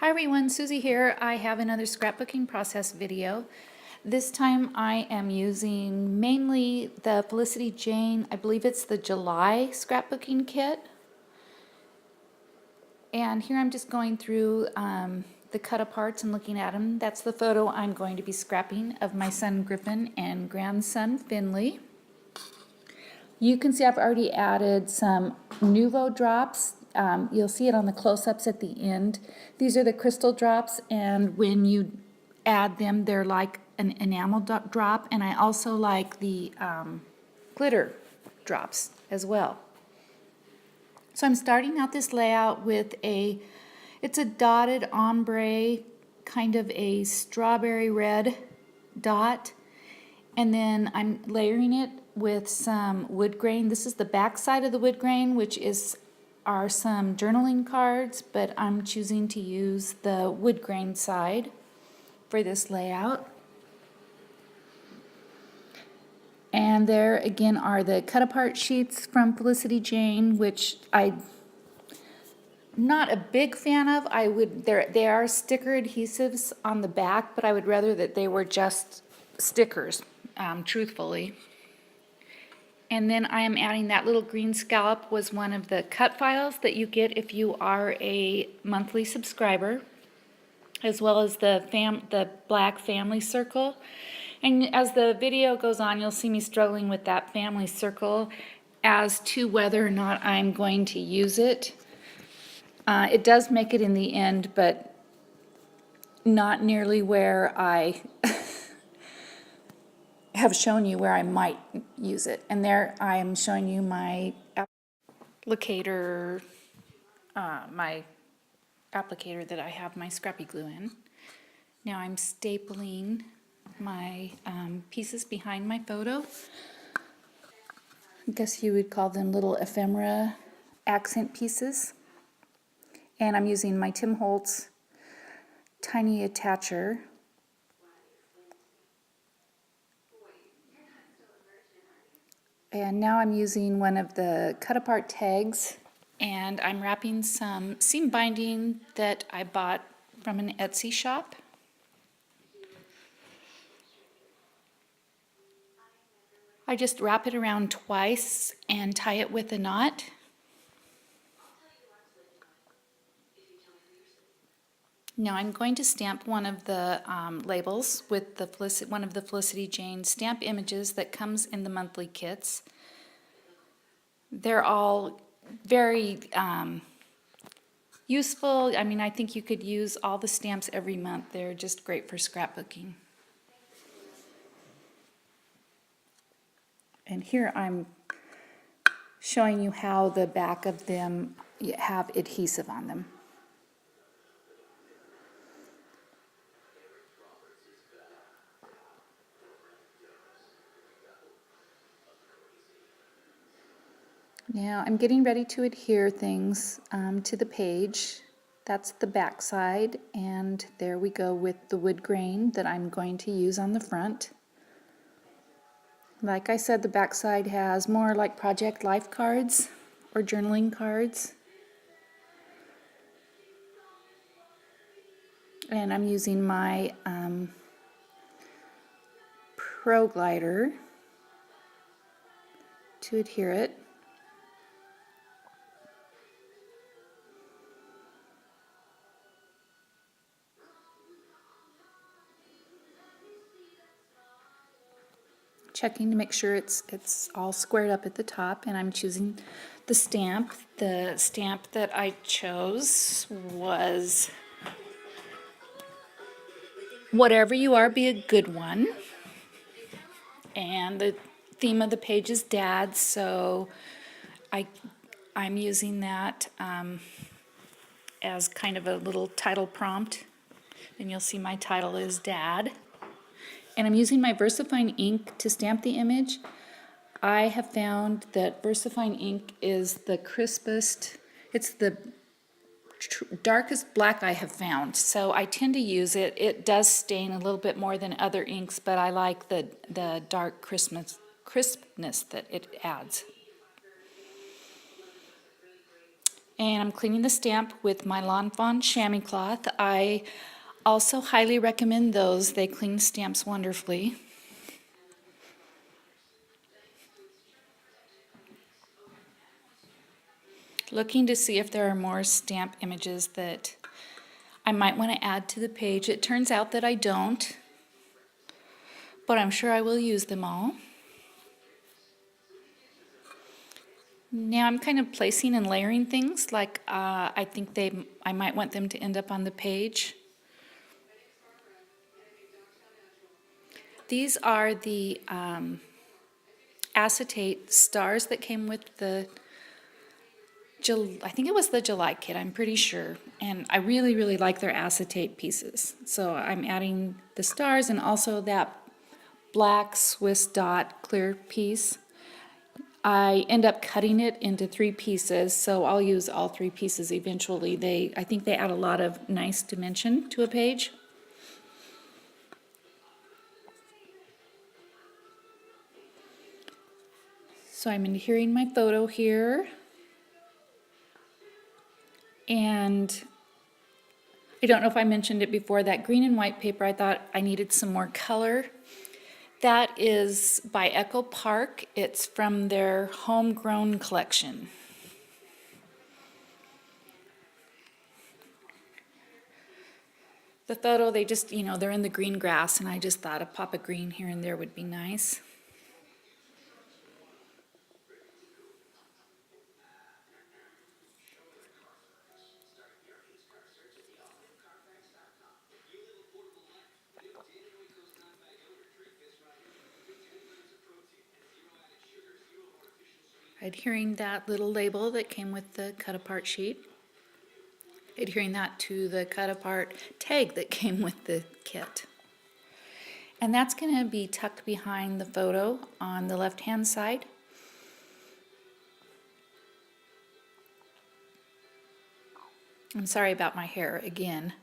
Hi everyone, Susie here. I have another scrapbooking process video. This time I am using mainly the Felicity Jane, I believe it's the July scrapbooking kit. And here I'm just going through the cut aparts and looking at them. That's the photo I'm going to be scrapping of my son Griffin and grandson Finley. You can see I've already added some Nuvo drops. You'll see it on the close-ups at the end. These are the crystal drops, and when you add them, they're like an enamel drop, and I also like the glitter drops as well. So I'm starting out this layout with it's a dotted ombre, kind of a strawberry red dot, and then I'm layering it with some wood grain. This is the back side of the wood grain, which are some journaling cards, but I'm choosing to use the wood grain side for this layout. And there again are the cut apart sheets from Felicity Jane, which I'm not a big fan of. They are sticker adhesives on the back, but I would rather that they were just stickers, truthfully. And then I am adding that little green scallop was one of the cut files that you get if you are a monthly subscriber, as well as the black family circle. And as the video goes on, you'll see me struggling with that family circle as to whether or not I'm going to use it. It does make it in the end, but not nearly where I have shown you where I might use it. And there I am showing you my applicator, my applicator that I have my scrappy glue in. Now I'm stapling my pieces behind my photo. I guess you would call them little ephemera accent pieces. And I'm using my Tim Holtz tiny attacher. And now I'm using one of the cut apart tags, and I'm wrapping some seam binding that I bought from an Etsy shop. I just wrap it around twice and tie it with a knot. Now I'm going to stamp one of the labels with one of the Felicity Jane stamp images that comes in the monthly kits. They're all very useful. I mean, I think you could use all the stamps every month. They're just great for scrapbooking. And here I'm showing you how the back of them have adhesive on them. Now I'm getting ready to adhere things to the page. That's the back side, and there we go with the wood grain that I'm going to use on the front. Like I said, the back side has more like Project Life cards or journaling cards. And I'm using my Pro Glider to adhere it. Checking to make sure it's all squared up at the top, and I'm choosing the stamp. The stamp that I chose was Whatever You Are, Be a Good One. And the theme of the page is Dad, so I'm using that as kind of a little title prompt. And you'll see my title is Dad. And I'm using my VersaFine ink to stamp the image. I have found that VersaFine ink is the crispest, it's the darkest black I have found, so I tend to use it. It does stain a little bit more than other inks, but I like the dark crispness that it adds. And I'm cleaning the stamp with my Lawn Fawn chamois cloth. I also highly recommend those. They clean stamps wonderfully. Looking to see if there are more stamp images that I might want to add to the page. It turns out that I don't, but I'm sure I will use them all. Now I'm kind of placing and layering things like I think I might want them to end up on the page. These are the acetate stars that came with the I think it was the July kit, I'm pretty sure. And I really, really like their acetate pieces. So I'm adding the stars and also that black Swiss dot clear piece. I end up cutting it into 3 pieces, so I'll use all 3 pieces eventually. I think they add a lot of nice dimension to a page. So I'm adhering my photo here. And I don't know if I mentioned it before, that green and white paper, I thought I needed some more color. That is by Echo Park. It's from their homegrown collection. The photo, they just, they're in the green grass, and I just thought a pop of green here and there would be nice. Adhering that little label that came with the cut-apart sheet. Adhering that to the cut-apart tag that came with the kit. And that's going to be tucked behind the photo on the left-hand side. I'm sorry about my hair again.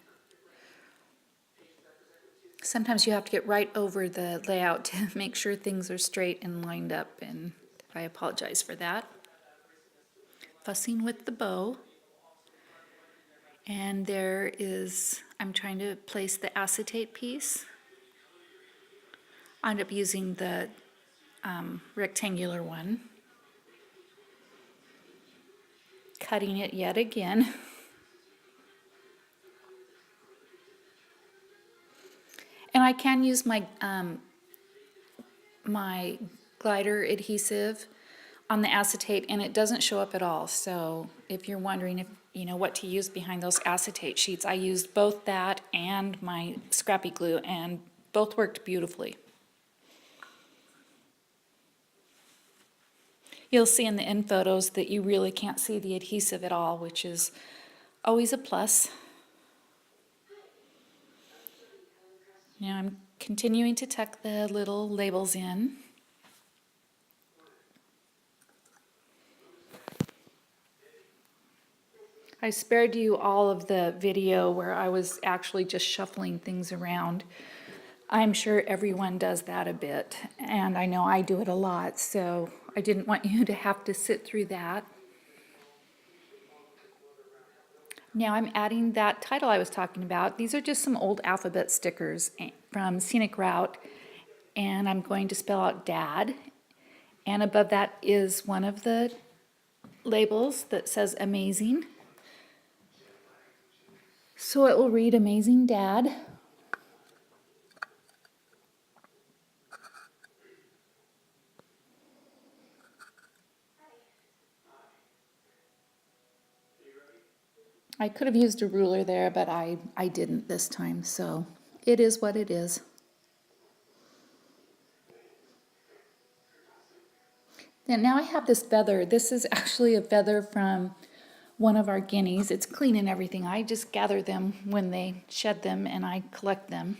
Sometimes you have to get right over the layout to make sure things are straight and lined up, and I apologize for that. Fussing with the bow. And there is, I'm trying to place the acetate piece. I end up using the rectangular one. Cutting it yet again. And I can use my my glider adhesive on the acetate, and it doesn't show up at all. So if you're wondering if what to use behind those acetate sheets, I used both that and my scrappy glue, and both worked beautifully. You'll see in the end photos that you really can't see the adhesive at all, which is always a plus. Now I'm continuing to tuck the little labels in. I spared you all of the video where I was actually just shuffling things around. I'm sure everyone does that a bit, and I know I do it a lot, so I didn't want you to have to sit through that. Now I'm adding that title I was talking about. These are just some old alphabet stickers from Scenic Route, and I'm going to spell out Dad. And above that is one of the labels that says Amazing. So it will read Amazing Dad. I could have used a ruler there, but I didn't this time, so it is what it is. And now I have this feather. This is actually a feather from one of our guineas. It's clean and everything. I just gather them when they shed them, and I collect them.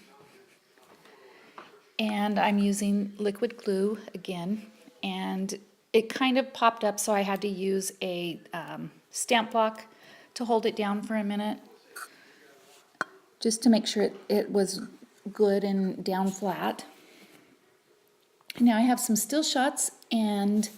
And I'm using liquid glue again, and it kind of popped up, so I had to use a stamp block to hold it down for a minute, just to make sure it was good and down flat. Now I have some still shots, and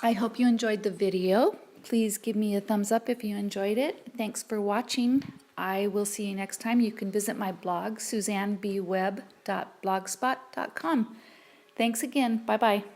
I hope you enjoyed the video. Please give me a thumbs up if you enjoyed it. Thanks for watching. I will see you next time. You can visit my blog, suzannebwebb.blogspot.com. Thanks again. Bye-bye.